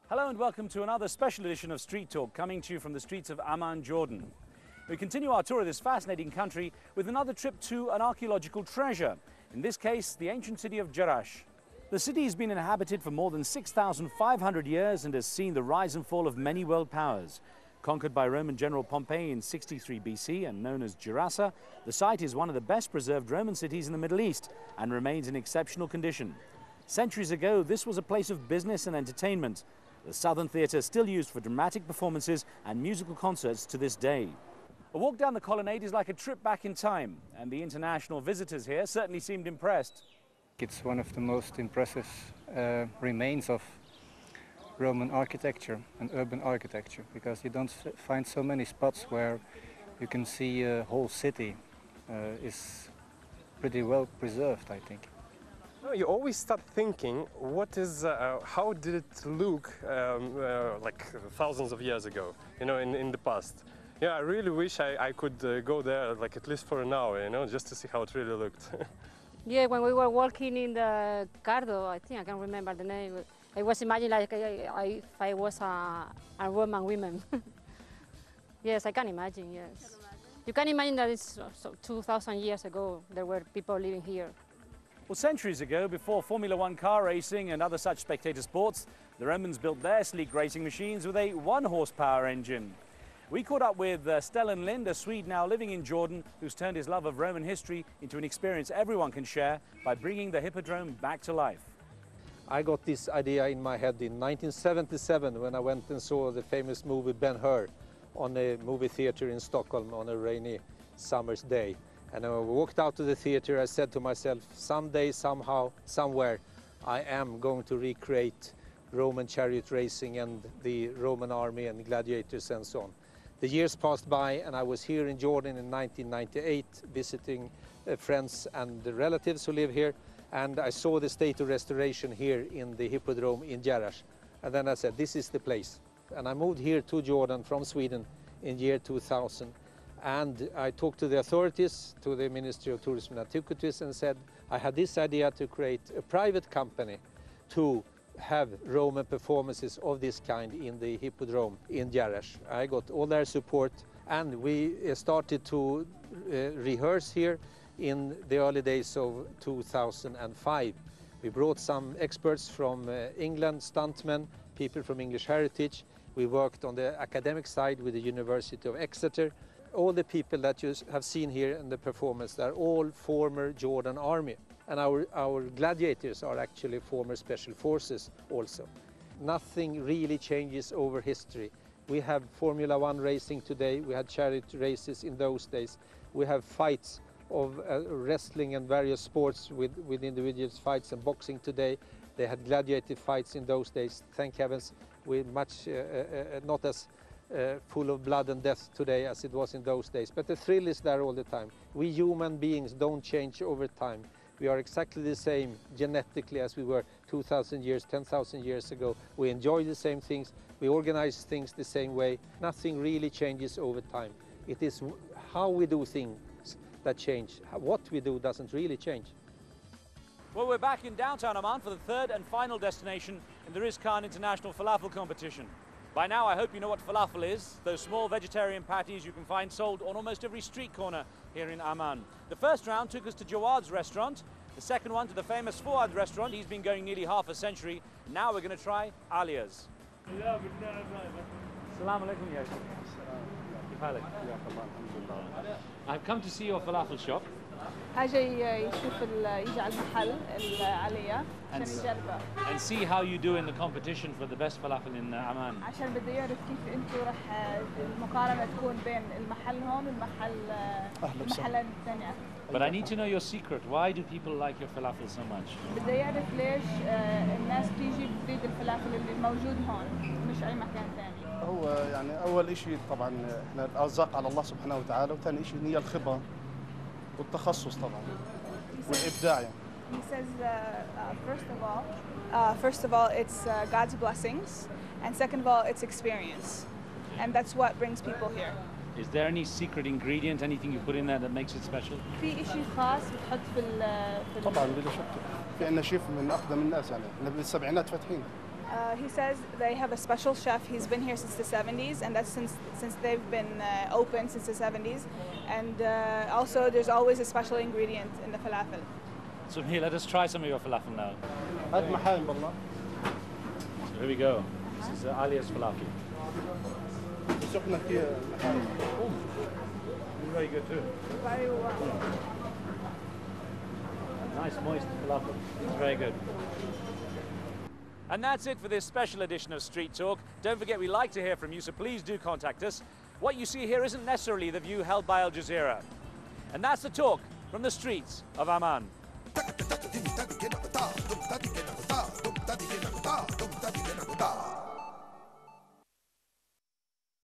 Hello and welcome to another special edition of Street Talk, coming to you from the streets of Amman, Jordan. We continue our tour of this fascinating country with another trip to an archaeological treasure, in this case the ancient city of Jerash. The city has been inhabited for more than 6,500 years and has seen the rise and fall of many world powers. Conquered by Roman General Pompey in 63 BC and known as Jerash, the site is one of the best preserved Roman cities in the Middle East and remains in exceptional condition. Centuries ago, this was a place of business and entertainment. The Southern Theatre is still used for dramatic performances and musical concerts to this day. A walk down the colonnade is like a trip back in time, and the international visitors here certainly seemed impressed. It's one of the most impressive remains of Roman architecture and urban architecture, because you don't find so many spots where you can see a whole city is pretty well preserved, I think. No, you always start thinking, how did it look like thousands of years ago, in the past. Yeah, I really wish I could go there, like at least for an hour, just to see how it really looked. Yeah, when we were walking in the Cardo, I think I can remember the name. I was imagining like if I was a Roman woman. Yes, I can imagine, yes. You can imagine that it's 2,000 years ago there were people living here. Well, centuries ago, before Formula One car racing and other such spectator sports, the Romans built their sleek racing machines with a 1-horsepower engine. We caught up with Stellan Lind, a Swede now living in Jordan, who's turned his love of Roman history into an experience everyone can share by bringing the hippodrome back to life. I got this idea in my head in 1977 when I went and saw the famous movie Ben-Hur on a movie theater in Stockholm on a rainy summer's day. And when I walked out to the theater, I said to myself, someday, somehow, somewhere, I am going to recreate Roman chariot racing and the Roman army and gladiators and so on. The years passed by, and I was here in Jordan in 1998 visiting friends and the relatives who live here, and I saw the state of restoration here in the hippodrome in Jerash. And then I said, this is the place. And I moved here to Jordan from Sweden in year 2000. And I talked to the authorities, to the Ministry of Tourism and Antiquities, and said I had this idea to create a private company to have Roman performances of this kind in the hippodrome in Jerash. I got all their support, and we started to rehearse here in the early days of 2005. We brought some experts from England, stuntmen, people from English heritage. We worked on the academic side with the University of Exeter. All the people that you have seen here in the performance, they're all former Jordan army. And our gladiators are actually former special forces also. Nothing really changes over history. We have Formula One racing today, we had chariot races in those days. We have fights of wrestling and various sports with individual fights and boxing today. They had gladiator fights in those days, thank heavens. We're much, not as full of blood and death today as it was in those days. But the thrill is there all the time. We human beings don't change over time. We are exactly the same genetically as we were 2,000 years, 10,000 years ago. We enjoy the same things. We organize things the same way. Nothing really changes over time. It is how we do things that change. What we do doesn't really change. Well, we're back in downtown Amman for the third and final destination in the Rizkan International Falafel Competition. By now, I hope you know what falafel is, those small vegetarian patties you can find sold on almost every street corner here in Amman. The first round took us to Jawad's restaurant, the second one to the famous Fuad restaurant. He's been going nearly half a century. Now we're going to try Alia's. Assalamu alaikum. I've come to see your falafel shop. يجي يشوف يجي على المحل العليا عشان يجربه. And see how you do in the competition for the best falafel in Amman. عشان بده يعرف كيف انتم راح المقارنه تكون بين المحل هون والمحل المحلات الثانيه. But I need to know your secret. Why do people like your falafel so much? بده يعرف ليش الناس بتيجي بتريد الفلافل اللي موجود هون مش اي مكان ثاني. هو يعني اول شيء طبعا احنا الارزاق على الله سبحانه وتعالى، وثاني شيء هي الخبره والتخصص طبعا والابداع يعني. He says first of all it's God's blessings, and second of all it's experience, and that's what brings people here. Is there any secret ingredient, anything you put in there that makes it special? في شيء خاص بتحط في طبعا بلا شك في عندنا شيف من أقدم الناس يعني احنا بالسبعينات فاتحين. He says they have a special chef. He's been here since the 70s, and that's since they've been open since the 70s. And also, there's always a special ingredient in the falafel. So here, let us try some of your falafel now. هات محايم بالله. So here we go. This is Alia's falafel. سخنة كثير محايم. Very good too. Very well. Nice moist falafel. It's very good. And that's it for this special edition of Street Talk. Don't forget, we like to hear from you, so please do contact us. What you see here isn't necessarily the view held by Al Jazeera. And that's the talk from the streets of Amman.